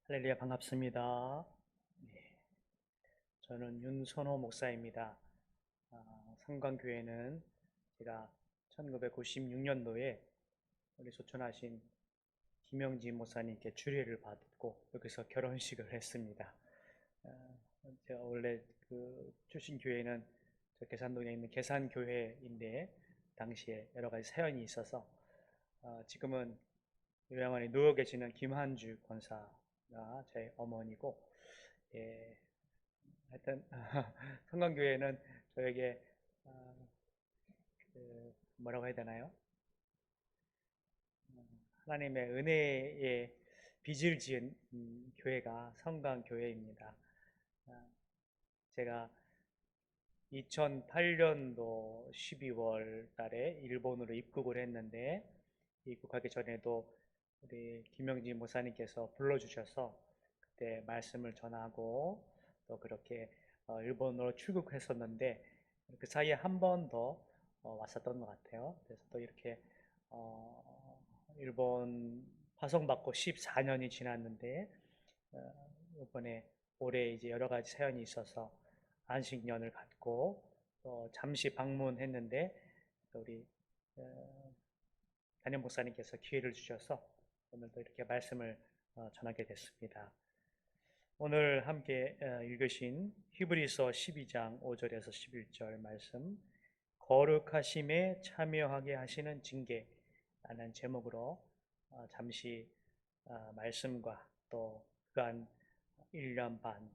할렐루야, 반갑습니다. 네, 저는 윤선호 목사입니다. 성광교회는 제가 1996년도에 우리 소천하신 김영지 목사님께 주례를 받고 여기서 결혼식을 했습니다. 아, 제가 원래 출신 교회는 저 계산동에 있는 계산교회인데 당시에 여러 가지 사연이 있어서 지금은 요양원에 누워 계시는 김한주 권사가 제 어머니고, 예, 하여튼 성광교회는 저에게 어, 뭐라고 해야 되나요? 하나님의 은혜의 빚을 지은 교회가 성광교회입니다. 어, 제가 2008년도 12월 달에 일본으로 입국을 했는데, 입국하기 전에도 우리 김영진 목사님께서 불러주셔서 그때 말씀을 전하고 또 그렇게 일본으로 출국했었는데, 그 사이에 한 번 더 왔었던 것 같아요. 그래서 또 이렇게 일본 파송받고 14년이 지났는데, 이번에 올해 이제 여러 가지 사연이 있어서 안식년을 갖고 잠시 방문했는데, 우리 담임 목사님께서 기회를 주셔서 오늘도 이렇게 말씀을 전하게 됐습니다. 오늘 함께 읽으신 히브리서 12장 5절에서 11절 말씀, 거룩하심에 참여하게 하시는 징계라는 제목으로 잠시 말씀과 또 그간 1년 반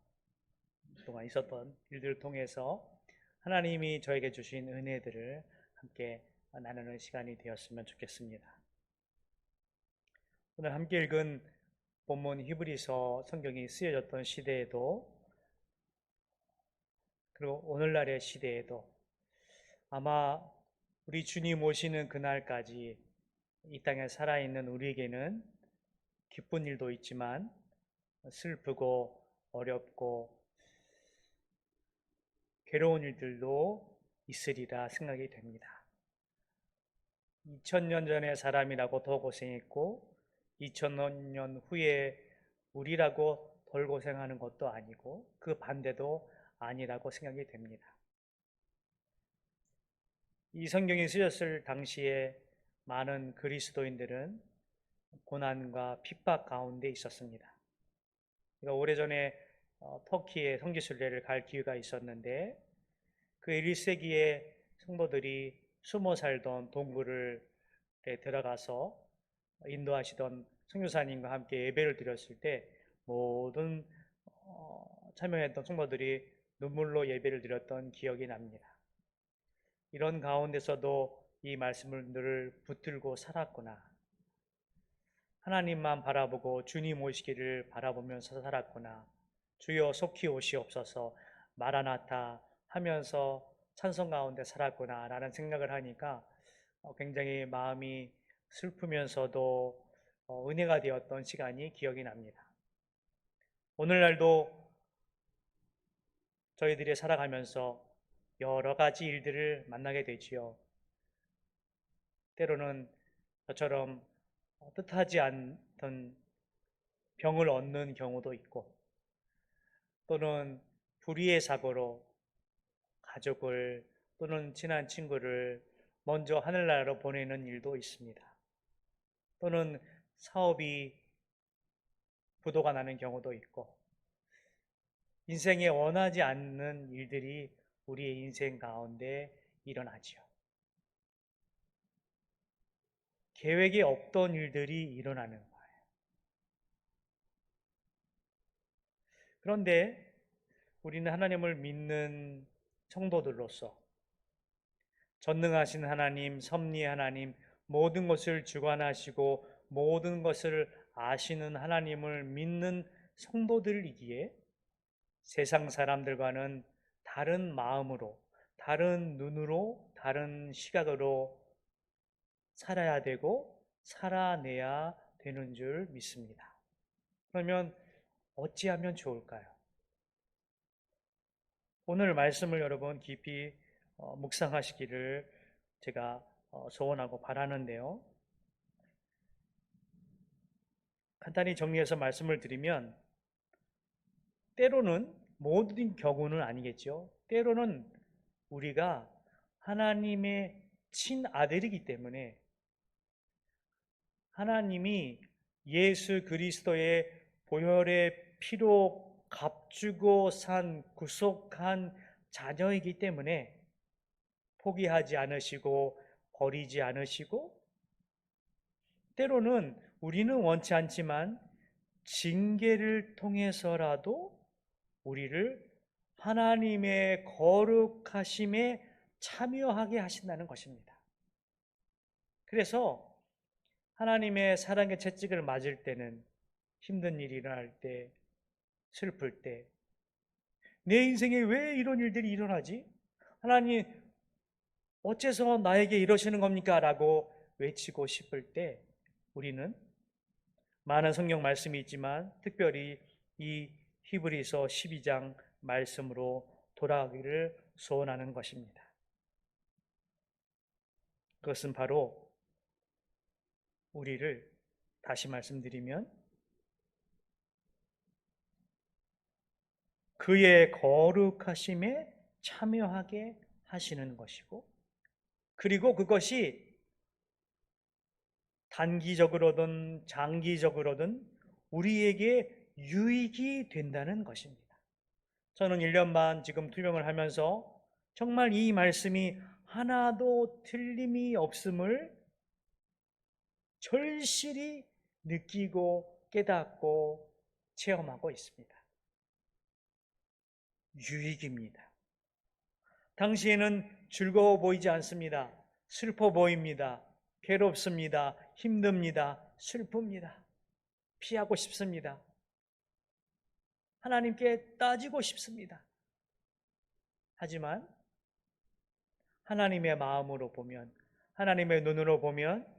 동안 있었던 일들을 통해서 하나님이 저에게 주신 은혜들을 함께 나누는 시간이 되었으면 좋겠습니다. 오늘 함께 읽은 본문 히브리서 성경이 쓰여졌던 시대에도, 그리고 오늘날의 시대에도 아마 우리 주님 오시는 그날까지 이 땅에 살아있는 우리에게는 기쁜 일도 있지만 슬프고 어렵고 괴로운 일들도 있으리라 생각이 됩니다. 2000년 전의 사람이라고 더 고생했고 2000년 후에 우리라고 덜 고생하는 것도 아니고 그 반대도 아니라고 생각이 됩니다. 이 성경이 쓰였을 당시에 많은 그리스도인들은 고난과 핍박 가운데 있었습니다. 제가 오래전에 터키의 성지순례를 갈 기회가 있었는데, 그 1세기에 성도들이 숨어 살던 동굴에 들어가서 인도하시던 선교사님과 함께 예배를 드렸을 때 모든 참여했던 성도들이 눈물로 예배를 드렸던 기억이 납니다. 이런 가운데서도 이 말씀을 늘 붙들고 살았구나. 하나님만 바라보고 주님 오시기를 바라보면서 살았구나. 주여 속히 오시옵소서 마라나타 하면서 찬송 가운데 살았구나 라는 생각을 하니까 굉장히 마음이 슬프면서도 은혜가 되었던 시간이 기억이 납니다. 오늘날도 저희들이 살아가면서 여러 가지 일들을 만나게 되지요. 때로는 저처럼 뜻하지 않던 병을 얻는 경우도 있고, 또는 불의의 사고로 가족을 또는 친한 친구를 먼저 하늘나라로 보내는 일도 있습니다. 또는 사업이 부도가 나는 경우도 있고, 인생에 원하지 않는 일들이 우리의 인생 가운데 일어나지요. 계획에 없던 일들이 일어나는 거예요. 그런데 우리는 하나님을 믿는 성도들로서 전능하신 하나님, 섭리 하나님, 모든 것을 주관하시고 모든 것을 아시는 하나님을 믿는 성도들이기에 세상 사람들과는 다른 마음으로, 다른 눈으로, 다른 시각으로 살아야 되고 살아내야 되는 줄 믿습니다. 그러면 어찌하면 좋을까요? 오늘 말씀을 여러분 깊이 묵상하시기를 제가 소원하고 바라는데요. 간단히 정리해서 말씀을 드리면 때로는 모든 경우는 아니겠죠. 때로는 우리가 하나님의 친아들이기 때문에 하나님이 예수 그리스도의 보혈의 피로 값주고 산 구속한 자녀이기 때문에 포기하지 않으시고 버리지 않으시고 때로는 우리는 원치 않지만 징계를 통해서라도 우리를 하나님의 거룩하심에 참여하게 하신다는 것입니다. 그래서 하나님의 사랑의 채찍을 맞을 때는 힘든 일이 일어날 때, 슬플 때, 내 인생에 왜 이런 일들이 일어나지? 하나님, 어째서 나에게 이러시는 겁니까? 라고 외치고 싶을 때 우리는 많은 성경 말씀이 있지만 특별히 이 히브리서 12장 말씀으로 돌아가기를 소원하는 것입니다. 그것은 바로 우리를 다시 말씀드리면 그의 거룩하심에 참여하게 하시는 것이고 그리고 그것이 단기적으로든 장기적으로든 우리에게 유익이 된다는 것입니다. 저는 1년 반 지금 투병을 하면서 정말 이 말씀이 하나도 틀림이 없음을 절실히 느끼고 깨닫고 체험하고 있습니다. 유익입니다. 당시에는 즐거워 보이지 않습니다. 슬퍼 보입니다. 괴롭습니다. 힘듭니다. 슬픕니다. 피하고 싶습니다. 하나님께 따지고 싶습니다. 하지만 하나님의 마음으로 보면, 하나님의 눈으로 보면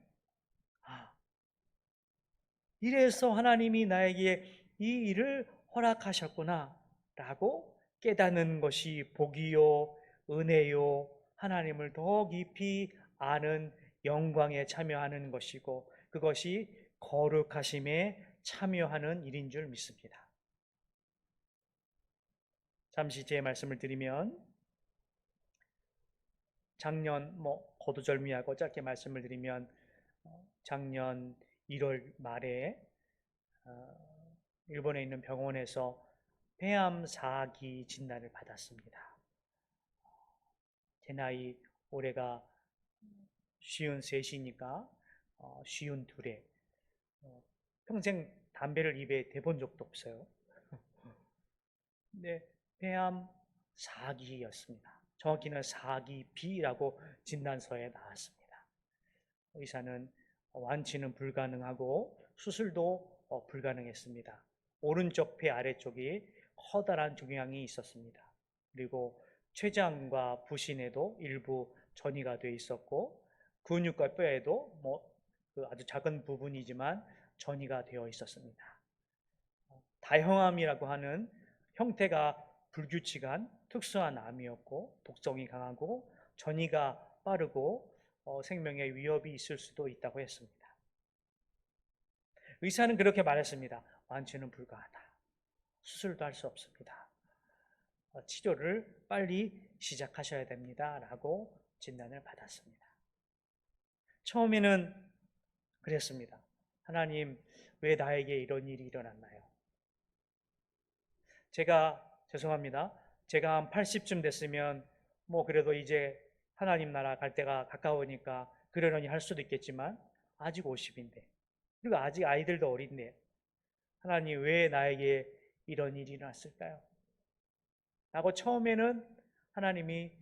이래서 하나님이 나에게 이 일을 허락하셨구나 라고 깨닫는 것이 복이요, 은혜요, 하나님을 더 깊이 아는 영광에 참여하는 것이고 그것이 거룩하심에 참여하는 일인 줄 믿습니다. 잠시 제 말씀을 드리면 작년 거두절미하고 짧게 말씀을 드리면 작년 1월 말에 일본에 있는 병원에서 폐암 4기 진단을 받았습니다. 제 나이 올해가 53이니까 52에 평생 담배를 입에 대본 적도 없어요. 근데 폐암 4기였습니다. 정확히는 4기 B라고 진단서에 나왔습니다. 의사는 완치는 불가능하고 수술도 불가능했습니다. 오른쪽 폐 아래쪽이 커다란 종양이 있었습니다. 그리고 췌장과 부신에도 일부 전이가 돼 있었고 근육과 뼈에도 아주 작은 부분이지만 전이가 되어 있었습니다. 다형암이라고 하는 형태가 불규칙한 특수한 암이었고 독성이 강하고 전이가 빠르고 생명에 위협이 있을 수도 있다고 했습니다. 의사는 그렇게 말했습니다. 완치는 불가하다. 수술도 할 수 없습니다. 치료를 빨리 시작하셔야 됩니다. 라고 진단을 받았습니다. 처음에는 그랬습니다. 하나님, 왜 나에게 이런 일이 일어났나요? 죄송합니다. 제가 한 80쯤 됐으면 그래도 이제 하나님 나라 갈 때가 가까우니까 그러려니 할 수도 있겠지만 아직 50인데 그리고 아직 아이들도 어린데 하나님 왜 나에게 이런 일이 일어났을까요? 라고 처음에는 하나님이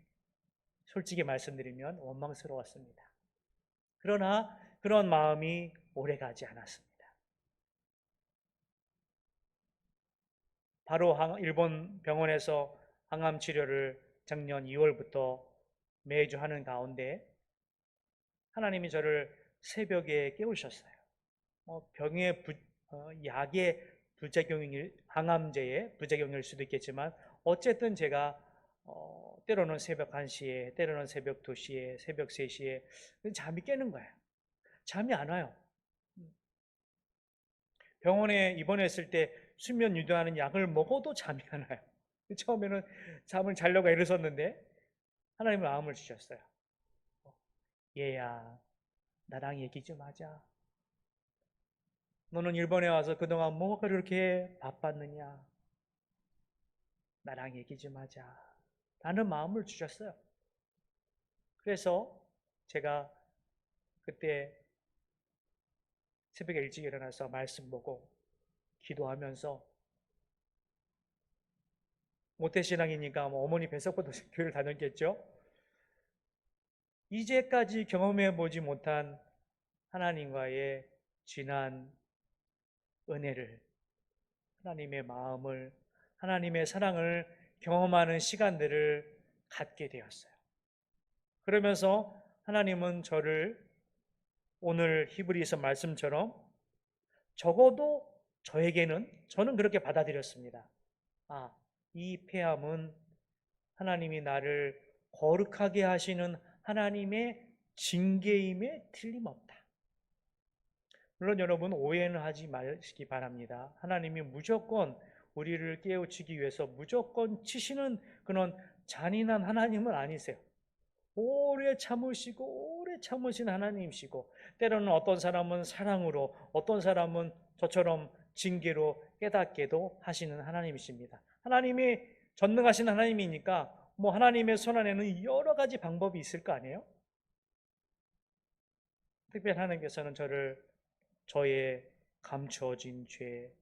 솔직히 말씀드리면 원망스러웠습니다. 그러나 그런 마음이 오래가지 않았습니다. 바로 일본 병원에서 항암 치료를 작년 2월부터 매주 하는 가운데 하나님이 저를 새벽에 깨우셨어요. 약의 항암제의 부작용일 수도 있겠지만 어쨌든 제가 때로는 새벽 1시에 때로는 새벽 2시에 새벽 3시에 잠이 깨는 거예요. 잠이 안 와요. 병원에 입원했을 때 수면 유도하는 약을 먹어도 잠이 안 와요. 처음에는 잠을 자려고 애를 썼는데 하나님은 마음을 주셨어요. 얘야, 나랑 얘기 좀 하자. 너는 일본에 와서 그동안 뭐가 그렇게 바빴느냐? 나랑 얘기 좀 하자. 라는 마음을 주셨어요. 그래서 제가 그때 새벽에 일찍 일어나서 말씀 보고 기도하면서 모태신앙이니까 뭐 어머니 뱃속부터 교회를 다녔겠죠. 이제까지 경험해 보지 못한 하나님과의 진한 은혜를, 하나님의 마음을, 하나님의 사랑을 경험하는 시간들을 갖게 되었어요. 그러면서 하나님은 저를 오늘 히브리서 말씀처럼 적어도 저는 그렇게 받아들였습니다. 아, 이 폐암은 하나님이 나를 거룩하게 하시는 하나님의 징계임에 틀림없다. 물론 여러분 오해는 하지 마시기 바랍니다. 하나님이 무조건 우리를 깨우치기 위해서 무조건 치시는 그런 잔인한 하나님은 아니세요. 오래 참으신 하나님이시고 때로는 어떤 사람은 사랑으로 어떤 사람은 저처럼 징계로 깨닫게도 하시는 하나님이십니다. 하나님이 전능하신 하나님이니까 뭐 하나님의 손안에는 여러 가지 방법이 있을 거 아니에요? 특별히 하나님께서는 저의 감추어진 죄,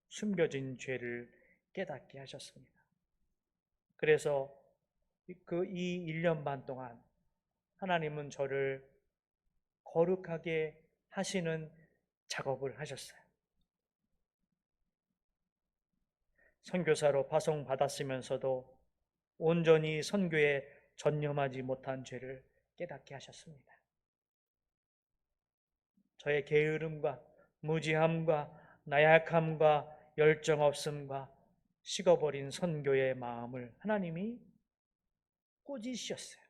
숨겨진 죄를 깨닫게 하셨습니다. 그래서 이 1년 반 동안 하나님은 저를 거룩하게 하시는 작업을 하셨어요. 선교사로 파송받았으면서도 온전히 선교에 전념하지 못한 죄를 깨닫게 하셨습니다. 저의 게으름과 무지함과 나약함과 열정 없음과 식어버린 선교의 마음을 하나님이 꾸짖으셨어요.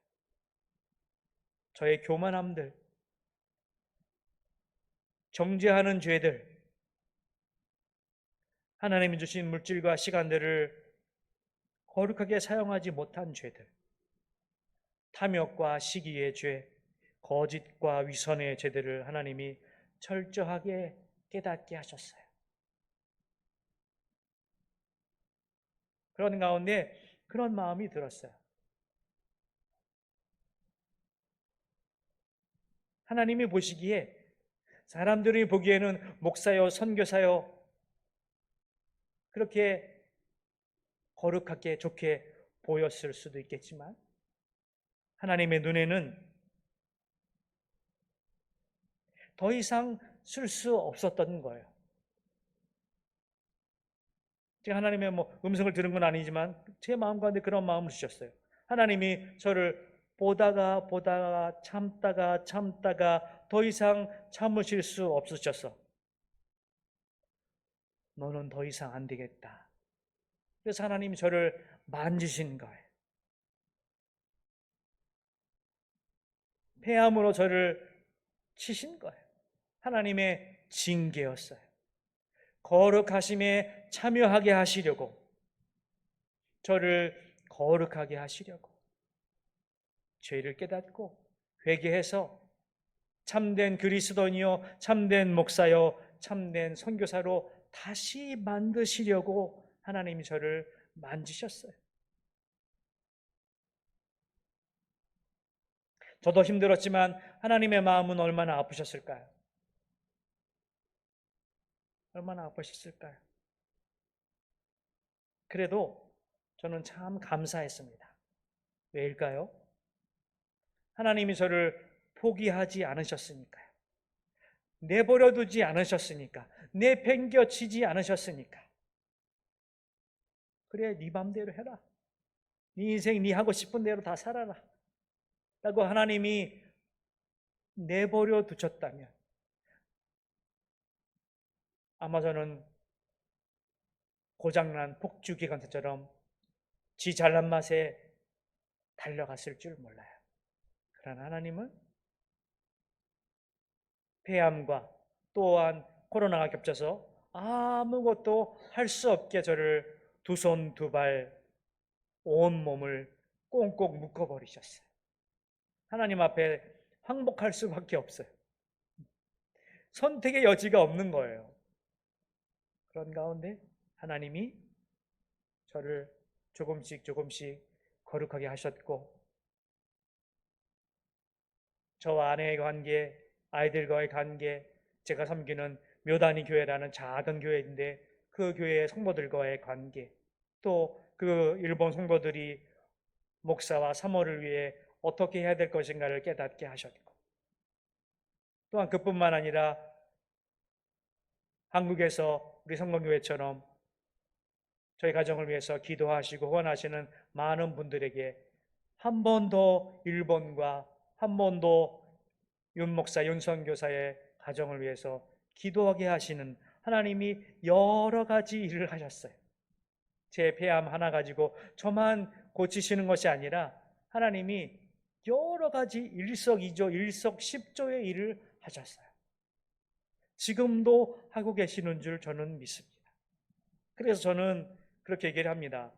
저의 교만함들, 정죄하는 죄들, 하나님이 주신 물질과 시간들을 거룩하게 사용하지 못한 죄들, 탐욕과 시기의 죄, 거짓과 위선의 죄들을 하나님이 철저하게 깨닫게 하셨어요. 그런 가운데 그런 마음이 들었어요. 하나님이 보시기에 사람들이 보기에는 목사요, 선교사요, 그렇게 거룩하게 좋게 보였을 수도 있겠지만 하나님의 눈에는 더 이상 쓸 수 없었던 거예요. 제가 하나님의 음성을 들은 건 아니지만 제 마음 가운데 그런 마음을 주셨어요. 하나님이 저를 보다가 참다가 더 이상 참으실 수 없으셔서 너는 더 이상 안 되겠다. 그래서 하나님이 저를 만지신 거예요. 폐암으로 저를 치신 거예요. 하나님의 징계였어요. 거룩하심에 참여하게 하시려고, 저를 거룩하게 하시려고, 죄를 깨닫고 회개해서 참된 그리스도인이요, 참된 목사요, 참된 선교사로 다시 만드시려고 하나님이 저를 만지셨어요. 저도 힘들었지만 하나님의 마음은 얼마나 아프셨을까요? 얼마나 아프셨을까요? 그래도 저는 참 감사했습니다. 왜일까요? 하나님이 저를 포기하지 않으셨으니까요. 내버려 두지 않으셨으니까. 내팽겨치지 않으셨으니까. 그래, 네 맘대로 해라. 네 인생 네 하고 싶은 대로 다 살아라. 라고 하나님이 내버려 두셨다면 아마 저는 고장난 폭주기관차처럼 지 잘난 맛에 달려갔을 줄 몰라요. 그러나 하나님은 폐암과 또한 코로나가 겹쳐서 아무것도 할 수 없게 저를 두 손, 두 발, 온 몸을 꽁꽁 묶어버리셨어요. 하나님 앞에 항복할 수밖에 없어요. 선택의 여지가 없는 거예요. 그런 가운데 하나님이 저를 조금씩 조금씩 거룩하게 하셨고, 저와 아내의 관계, 아이들과의 관계, 제가 섬기는 묘단위 교회라는 작은 교회인데 그 교회의 성도들과의 관계, 또 그 일본 성도들이 목사와 사모를 위해 어떻게 해야 될 것인가를 깨닫게 하셨고, 또한 그뿐만 아니라 한국에서 우리 성공교회처럼 저희 가정을 위해서 기도하시고 후원하시는 많은 분들에게 한 번 더 일본과 한 번 더 윤 목사, 윤 선교사의 가정을 위해서 기도하게 하시는 하나님이 여러 가지 일을 하셨어요. 제 폐암 하나 가지고 저만 고치시는 것이 아니라 하나님이 여러 가지 일석이조, 일석십조의 일을 하셨어요. 지금도 하고 계시는 줄 저는 믿습니다. 그래서 저는 그렇게 얘기를 합니다.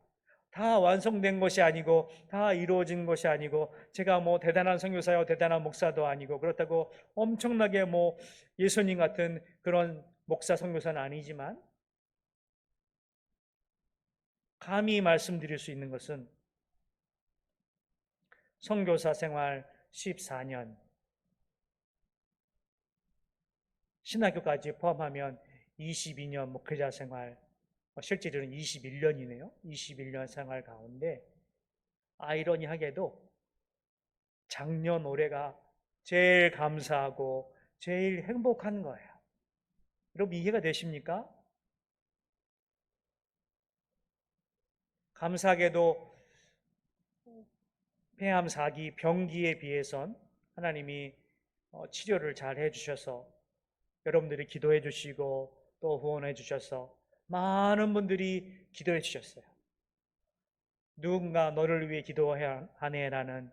다 완성된 것이 아니고 다 이루어진 것이 아니고 제가 뭐 대단한 선교사요 대단한 목사도 아니고 그렇다고 엄청나게 뭐 예수님 같은 그런 목사 선교사는 아니지만 감히 말씀드릴 수 있는 것은 선교사 생활 14년, 신학교까지 포함하면 22년 목회자 생활, 실제로는 21년이네요. 21년 생활 가운데 아이러니하게도 작년 올해가 제일 감사하고 제일 행복한 거예요. 여러분 이해가 되십니까? 감사하게도 폐암 4기 병기에 비해선 하나님이 치료를 잘 해주셔서 여러분들이 기도해 주시고 또 후원해 주셔서 많은 분들이 기도해 주셨어요. 누군가 너를 위해 기도해야 하네라는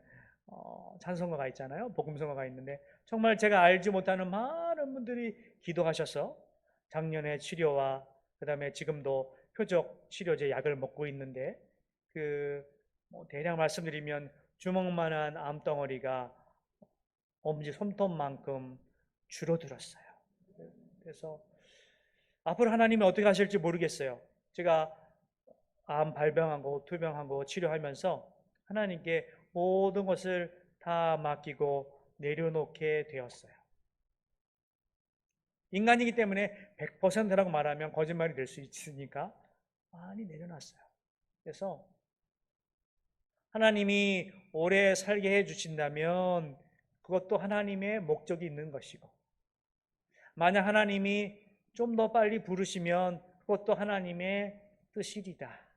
찬송가가 있잖아요. 복음성가가 있는데 정말 제가 알지 못하는 많은 분들이 기도하셔서 작년에 치료와 그다음에 지금도 표적 치료제 약을 먹고 있는데 대략 말씀드리면 주먹만한 암덩어리가 엄지 손톱만큼 줄어들었어요. 그래서 앞으로 하나님이 어떻게 하실지 모르겠어요. 제가 암 발병하고 투병하고 치료하면서 하나님께 모든 것을 다 맡기고 내려놓게 되었어요. 인간이기 때문에 100%라고 말하면 거짓말이 될 수 있으니까 많이 내려놨어요. 그래서 하나님이 오래 살게 해주신다면 그것도 하나님의 목적이 있는 것이고, 만약 하나님이 좀 더 빨리 부르시면 그것도 하나님의 뜻이리다.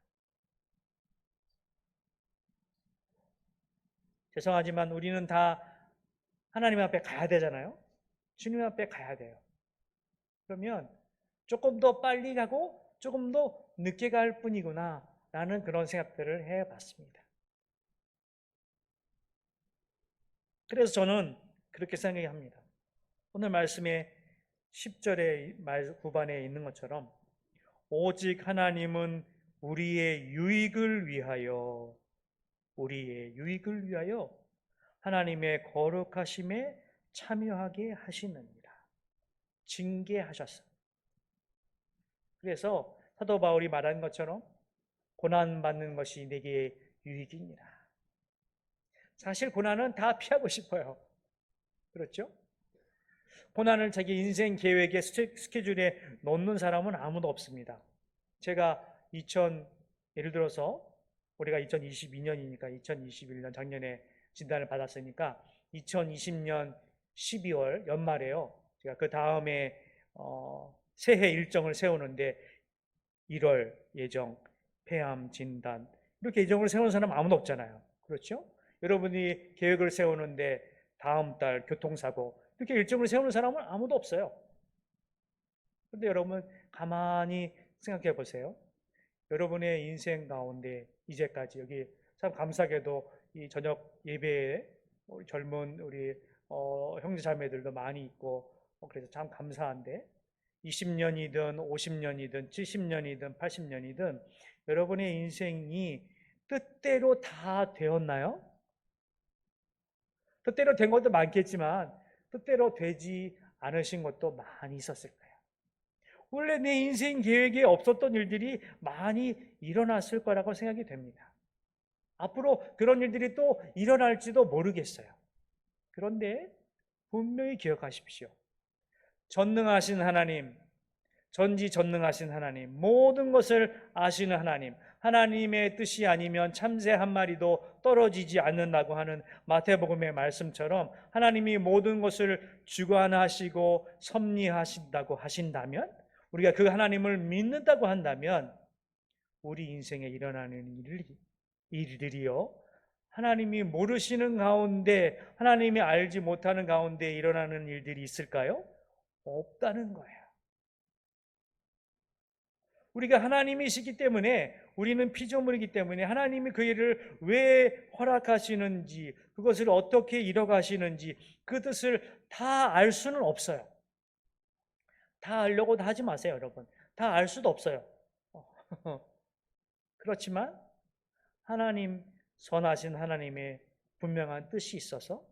죄송하지만 우리는 다 하나님 앞에 가야 되잖아요. 주님 앞에 가야 돼요. 그러면 조금 더 빨리 가고 조금 더 늦게 갈 뿐이구나 라는 그런 생각들을 해봤습니다. 그래서 저는 그렇게 생각합니다. 오늘 말씀의 10절의 후반에 있는 것처럼 오직 하나님은 우리의 유익을 위하여 하나님의 거룩하심에 참여하게 하시느니라. 징계하셨어요. 그래서 사도 바울이 말한 것처럼 고난받는 것이 내게 유익이니라. 사실 고난은 다 피하고 싶어요. 그렇죠? 고난을 자기 인생 계획의 스케줄에 넣는 사람은 아무도 없습니다. 제가 예를 들어서 우리가 2022년이니까 2021년 작년에 진단을 받았으니까 2020년 12월 연말에요. 제가 그 다음에 새해 일정을 세우는데 1월 예정, 폐암 진단 이렇게 예정을 세우는 사람 아무도 없잖아요. 그렇죠? 여러분이 계획을 세우는데 다음 달 교통사고 이렇게 일정을 세우는 사람은 아무도 없어요. 그런데 여러분 가만히 생각해 보세요. 여러분의 인생 가운데 이제까지 여기 참 감사하게도 이 저녁 예배에 우리 젊은 우리 형제 자매들도 많이 있고 그래서 참 감사한데 20년이든 50년이든 70년이든 80년이든 여러분의 인생이 뜻대로 다 되었나요? 뜻대로 된 것도 많겠지만 뜻대로 되지 않으신 것도 많이 있었을 거예요. 원래 내 인생 계획에 없었던 일들이 많이 일어났을 거라고 생각이 됩니다. 앞으로 그런 일들이 또 일어날지도 모르겠어요. 그런데 분명히 기억하십시오. 전능하신 하나님, 전지전능하신 하나님, 모든 것을 아시는 하나님, 하나님의 뜻이 아니면 참새 한 마리도 떨어지지 않는다고 하는 마태복음의 말씀처럼 하나님이 모든 것을 주관하시고 섭리하신다고 하신다면, 우리가 그 하나님을 믿는다고 한다면 우리 인생에 일어나는 일들이요, 하나님이 모르시는 가운데, 하나님이 알지 못하는 가운데 일어나는 일들이 있을까요? 없다는 거예요. 우리가 하나님이시기 때문에, 우리는 피조물이기 때문에 하나님이 그 일을 왜 허락하시는지, 그것을 어떻게 이뤄가시는지 그 뜻을 다 알 수는 없어요. 다 알려고 다 하지 마세요, 여러분. 다 알 수도 없어요. 그렇지만 하나님, 선하신 하나님의 분명한 뜻이 있어서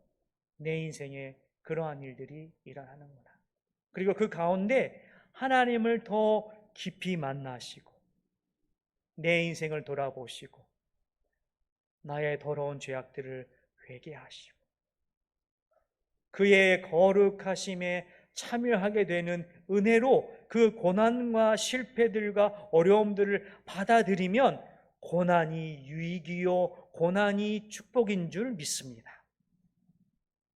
내 인생에 그러한 일들이 일어나는구나. 그리고 그 가운데 하나님을 더 깊이 만나시고 내 인생을 돌아보시고 나의 더러운 죄악들을 회개하시고 그의 거룩하심에 참여하게 되는 은혜로 그 고난과 실패들과 어려움들을 받아들이면 고난이 유익이요 고난이 축복인 줄 믿습니다.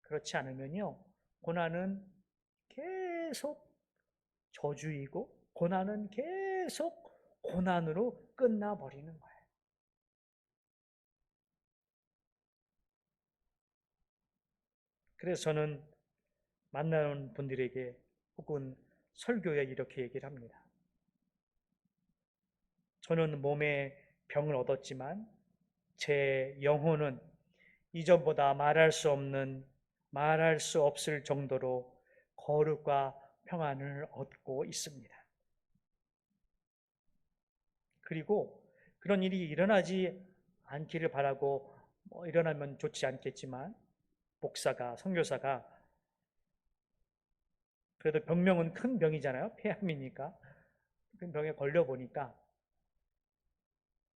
그렇지 않으면요, 고난은 계속 저주이고 고난은 계속 고난으로 끝나버리는 거예요. 그래서 저는 만나는 분들에게 혹은 설교에 이렇게 얘기를 합니다. 저는 몸에 병을 얻었지만 제 영혼은 이전보다 말할 수 없을 정도로 거룩과 평안을 얻고 있습니다. 그리고 그런 일이 일어나지 않기를 바라고 일어나면 좋지 않겠지만 목사가, 선교사가 그래도 병명은 큰 병이잖아요. 폐암이니까. 큰 병에 걸려보니까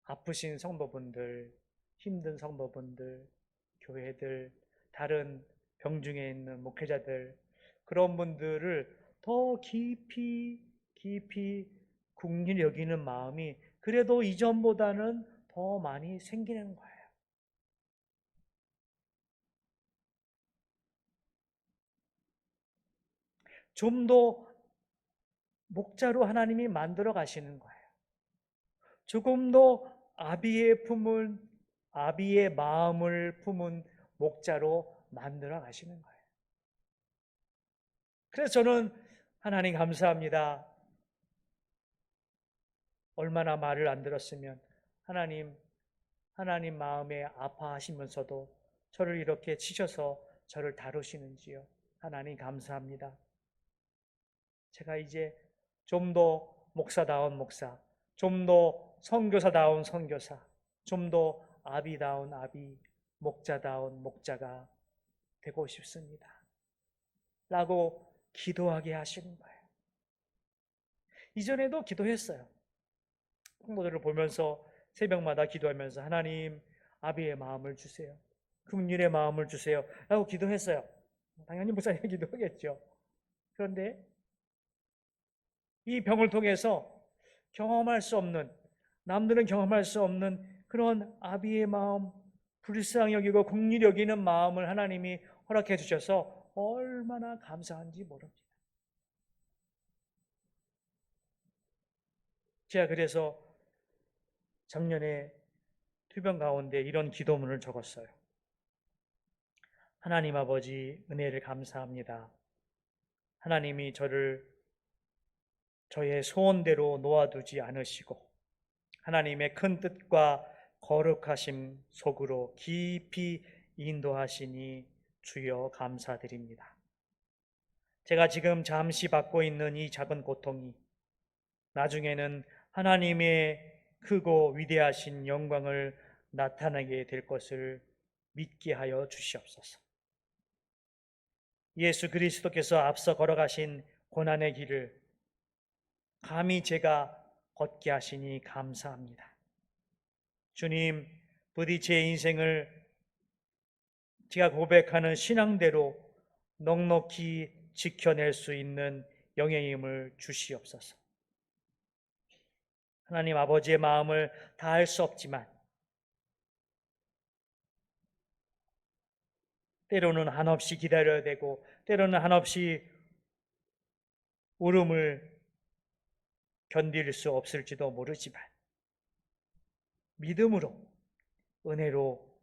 아프신 성도분들, 힘든 성도분들, 교회들, 다른 병 중에 있는 목회자들, 그런 분들을 더 깊이 국리 여기는 마음이 그래도 이전보다는 더 많이 생기는 거예요. 좀 더 목자로 하나님이 만들어 가시는 거예요. 조금 더 아비의 마음을 품은 목자로 만들어 가시는 거예요. 그래서 저는 하나님 감사합니다. 얼마나 말을 안 들었으면 하나님 마음에 아파하시면서도 저를 이렇게 치셔서 저를 다루시는지요. 하나님 감사합니다. 제가 이제 좀 더 목사다운 목사, 좀 더 선교사다운 선교사, 좀 더 아비다운 아비, 목자다운 목자가 되고 싶습니다. 라고 기도하게 하시는 거예요. 이전에도 기도했어요. 성도들을 보면서 새벽마다 기도하면서 하나님 아비의 마음을 주세요. 긍휼의 마음을 주세요. 라고 기도했어요. 당연히 목사님 기도하겠죠. 그런데 이 병을 통해서 경험할 수 없는, 남들은 경험할 수 없는 그런 아비의 마음, 불쌍히 여기고 긍휼히 여기는 마음을 하나님이 허락해 주셔서 얼마나 감사한지 모릅니다. 제가 그래서 작년에 투병 가운데 이런 기도문을 적었어요. 하나님 아버지 은혜를 감사합니다. 하나님이 저의 소원대로 놓아두지 않으시고 하나님의 큰 뜻과 거룩하심 속으로 깊이 인도하시니 주여 감사드립니다. 제가 지금 잠시 받고 있는 이 작은 고통이 나중에는 하나님의 크고 위대하신 영광을 나타내게 될 것을 믿게 하여 주시옵소서. 예수 그리스도께서 앞서 걸어가신 고난의 길을 감히 제가 걷게 하시니 감사합니다. 주님, 부디 제 인생을 제가 고백하는 신앙대로 넉넉히 지켜낼 수 있는 영의 힘을 주시옵소서. 하나님 아버지의 마음을 다할 수 없지만 때로는 한없이 기다려야 되고 때로는 한없이 울음을 견딜 수 없을지도 모르지만 믿음으로 은혜로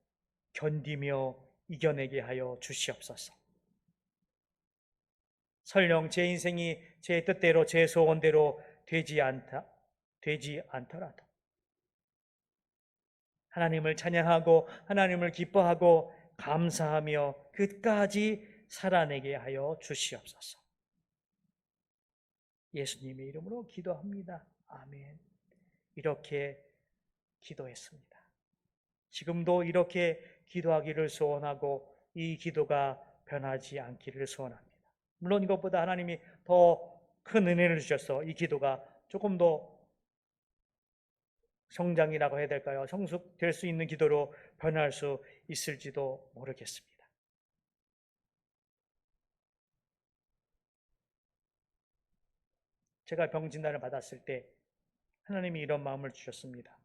견디며 이겨내게 하여 주시옵소서. 설령 제 인생이 제 뜻대로 제 소원대로 되지 않더라도 하나님을 찬양하고 하나님을 기뻐하고 감사하며 끝까지 살아내게 하여 주시옵소서. 예수님의 이름으로 기도합니다. 아멘. 이렇게 기도했습니다. 지금도 이렇게 기도하기를 소원하고 이 기도가 변하지 않기를 소원합니다. 물론 이것보다 하나님이 더 큰 은혜를 주셔서 이 기도가 조금 더 성장이라고 해야 될까요? 성숙될 수 있는 기도로 변할 수 있을지도 모르겠습니다. 제가 병 진단을 받았을 때 하나님이 이런 마음을 주셨습니다.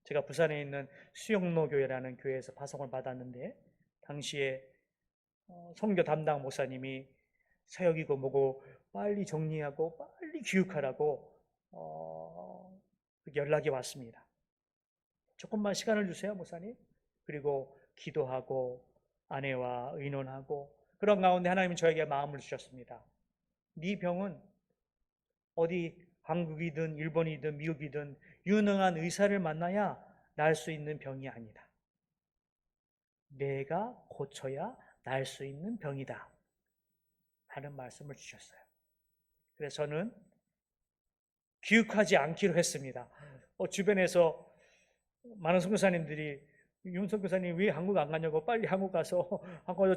제가 부산에 있는 수영로 교회라는 교회에서 파송을 받았는데 당시에 선교 담당 목사님이 사역이고 뭐고 빨리 정리하고 빨리 교육하라고 연락이 왔습니다. 조금만 시간을 주세요, 목사님. 그리고 기도하고 아내와 의논하고 그런 가운데 하나님은 저에게 마음을 주셨습니다. 네 병은 어디 한국이든 일본이든 미국이든 유능한 의사를 만나야 날 수 있는 병이 아니다. 내가 고쳐야 날 수 있는 병이다. 하는 말씀을 주셨어요. 그래서 저는 기육하지 않기로 했습니다. 주변에서 많은 선교사님들이 윤 선교사님 왜 한국 안 가냐고 빨리 한국 가서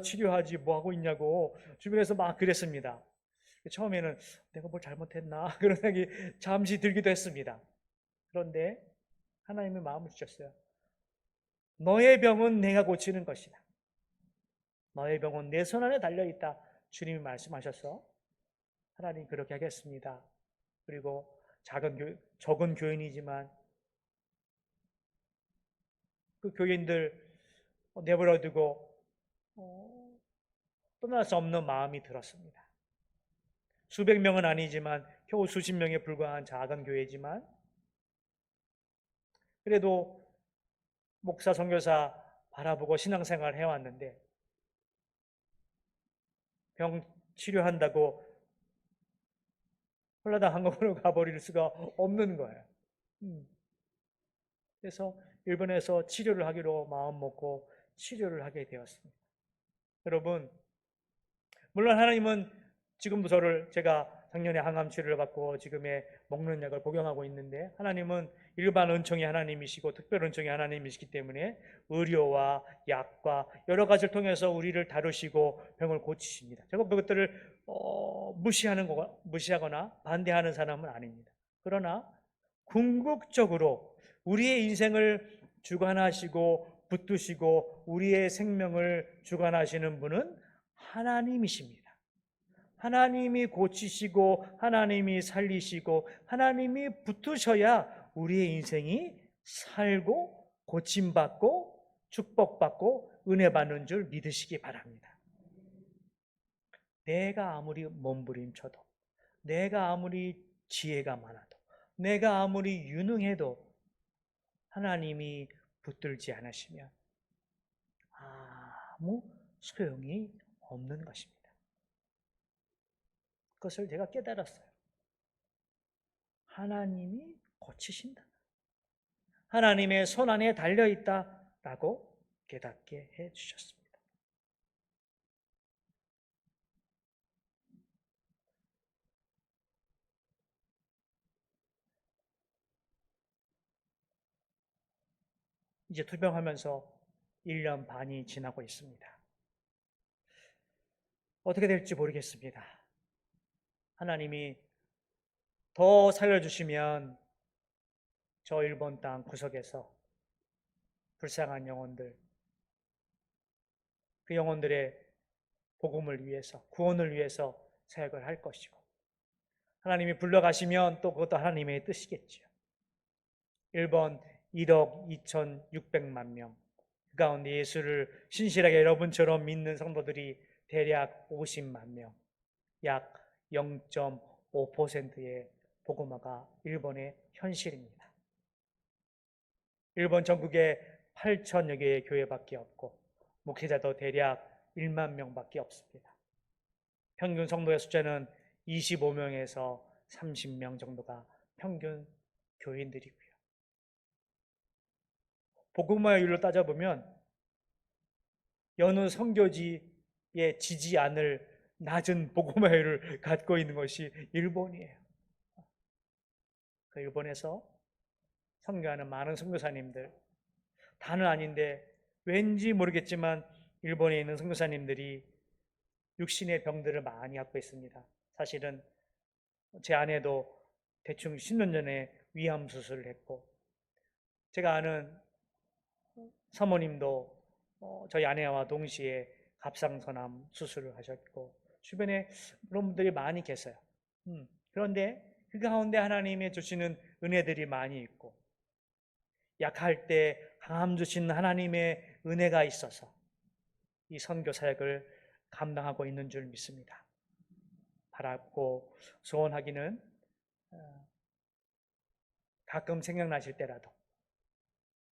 치료하지 뭐 하고 있냐고 주변에서 막 그랬습니다. 처음에는 내가 뭘 잘못했나 그런 생각이 잠시 들기도 했습니다. 그런데 하나님이 마음을 주셨어요. 너의 병은 내가 고치는 것이다. 너의 병은 내 손 안에 달려있다. 주님이 말씀하셔서 하나님 그렇게 하겠습니다. 그리고 적은 교인이지만 그 교인들 내버려두고 떠날 수 없는 마음이 들었습니다. 수백 명은 아니지만 겨우 수십 명에 불과한 작은 교회지만 그래도 목사, 선교사 바라보고 신앙생활을 해왔는데 병 치료한다고 홀라당 한국으로 가버릴 수가 없는 거예요. 그래서 일본에서 치료를 하기로 마음먹고 치료를 하게 되었습니다. 여러분, 물론 하나님은 지금도 제가 작년에 항암 치료를 받고 지금의 먹는 약을 복용하고 있는데 하나님은 일반 은총의 하나님이시고 특별 은총의 하나님이시기 때문에 의료와 약과 여러 가지를 통해서 우리를 다루시고 병을 고치십니다. 제가 그것들을 무시하거나 반대하는 사람은 아닙니다. 그러나 궁극적으로 우리의 인생을 주관하시고 붙드시고 우리의 생명을 주관하시는 분은 하나님이십니다. 하나님이 고치시고 하나님이 살리시고 하나님이 붙으셔야 우리의 인생이 살고 고침받고 축복받고 은혜받는 줄 믿으시기 바랍니다. 내가 아무리 몸부림쳐도 내가 아무리 지혜가 많아도 내가 아무리 유능해도 하나님이 붙들지 않으시면 아무 소용이 없는 것입니다. 그것을 제가 깨달았어요. 하나님이 고치신다. 하나님의 손 안에 달려있다라고 깨닫게 해주셨습니다. 이제 투병하면서 1년 반이 지나고 있습니다. 어떻게 될지 모르겠습니다. 하나님이 더 살려주시면 저 일본 땅 구석에서 불쌍한 영혼들, 그 영혼들의 복음을 위해서, 구원을 위해서 사역을 할 것이고, 하나님이 불러가시면 또 그것도 하나님의 뜻이겠죠. 일본 1억 2,600만 명, 그 가운데 예수를 신실하게 여러분처럼 믿는 성도들이 대략 50만 명, 약 0.5%의 복음화가 일본의 현실입니다. 일본 전국에 8천여 개의 교회밖에 없고 목회자도 대략 1만 명밖에 없습니다. 평균 성도의 숫자는 25명에서 30명 정도가 평균 교인들이고요. 복음화율로 따져보면 여느 선교지에 지지 않을 낮은 복음화율을 갖고 있는 것이 일본이에요. 그 일본에서 선교하는 많은 선교사님들, 다는 아닌데 왠지 모르겠지만 일본에 있는 선교사님들이 육신의 병들을 많이 갖고 있습니다. 사실은 제 아내도 대충 10년 전에 위암 수술을 했고, 제가 아는 사모님도 저희 아내와 동시에 갑상선암 수술을 하셨고, 주변에 그런 분들이 많이 계세요. 그런데 그 가운데 하나님의 주시는 은혜들이 많이 있고, 약할 때 강함 주신 하나님의 은혜가 있어서 이 선교 사역을 감당하고 있는 줄 믿습니다. 바라고 소원하기는 가끔 생각나실 때라도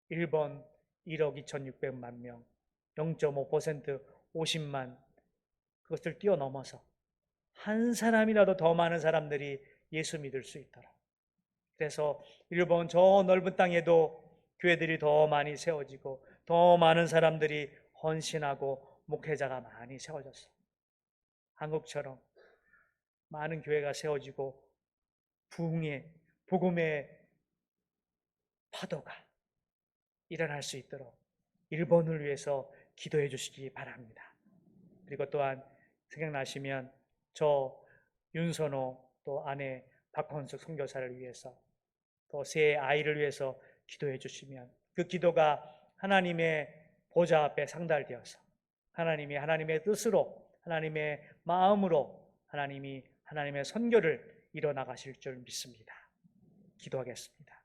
일본 1억 2,600만 명, 0.5% 50만, 그것을 뛰어넘어서 한 사람이라도 더 많은 사람들이 예수 믿을 수 있도록, 그래서 일본 저 넓은 땅에도 교회들이 더 많이 세워지고 더 많은 사람들이 헌신하고 목회자가 많이 세워졌어. 한국처럼 많은 교회가 세워지고 부흥의 복음의 파도가 일어날 수 있도록 일본을 위해서 기도해 주시기 바랍니다. 그리고 또한 생각나시면 저 윤선호 또 아내 박헌숙 선교사를 위해서 또 세 아이를 위해서 기도해 주시면 그 기도가 하나님의 보좌 앞에 상달되어서 하나님의 뜻으로, 하나님의 마음으로 하나님이 하나님의 선교를 이뤄나가실 줄 믿습니다. 기도하겠습니다.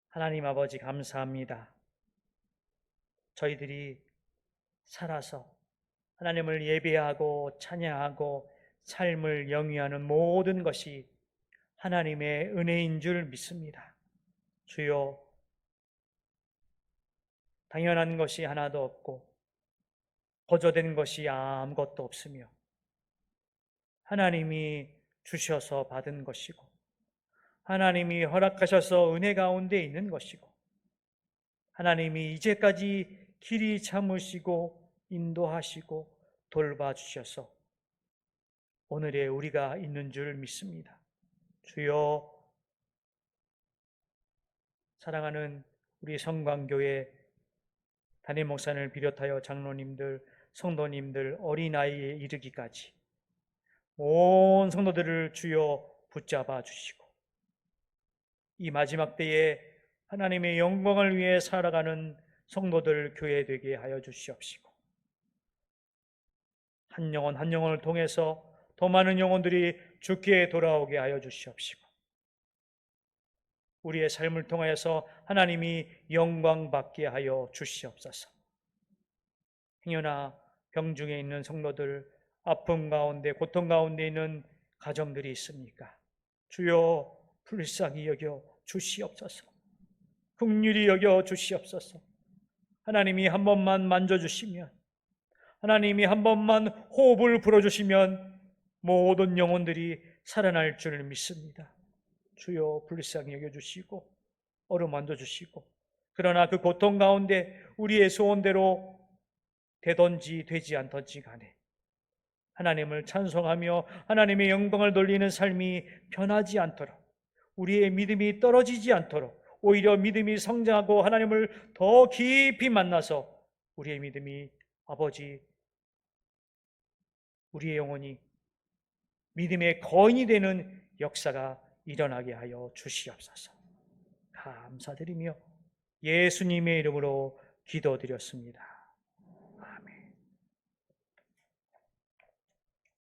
하나님 아버지 감사합니다. 저희들이 살아서 하나님을 예배하고 찬양하고 삶을 영위하는 모든 것이 하나님의 은혜인 줄 믿습니다. 주여, 당연한 것이 하나도 없고 보조된 것이 아무것도 없으며 하나님이 주셔서 받은 것이고 하나님이 허락하셔서 은혜 가운데 있는 것이고 하나님이 이제까지 길이 참으시고 인도하시고 돌봐주셔서 오늘의 우리가 있는 줄 믿습니다. 주여, 사랑하는 우리 성광교회 담임 목사님을 비롯하여 장로님들, 성도님들, 어린아이에 이르기까지 온 성도들을 주여 붙잡아 주시고 이 마지막 때에 하나님의 영광을 위해 살아가는 성도들 교회 되게 하여 주시옵시고 한 영혼 한 영혼을 통해서 더 많은 영혼들이 주께 돌아오게 하여 주시옵시고 우리의 삶을 통하여서 하나님이 영광 받게 하여 주시옵소서. 행여나 병중에 있는 성도들, 아픔 가운데 고통 가운데 있는 가정들이 있습니까? 주여 불쌍히 여겨 주시옵소서. 긍휼히 여겨 주시옵소서. 하나님이 한 번만 만져주시면, 하나님이 한 번만 호흡을 불어주시면 모든 영혼들이 살아날 줄 믿습니다. 주여 불쌍히 여겨주시고 어루만져 주시고, 그러나 그 고통 가운데 우리의 소원대로 되든지 되지 않든지 간에 하나님을 찬송하며 하나님의 영광을 돌리는 삶이 변하지 않도록 우리의 믿음이 떨어지지 않도록 오히려 믿음이 성장하고 하나님을 더 깊이 만나서 우리의 믿음이 아버지 우리의 영혼이 믿음의 거인이 되는 역사가 일어나게 하여 주시옵소서. 감사드리며 예수님의 이름으로 기도드렸습니다.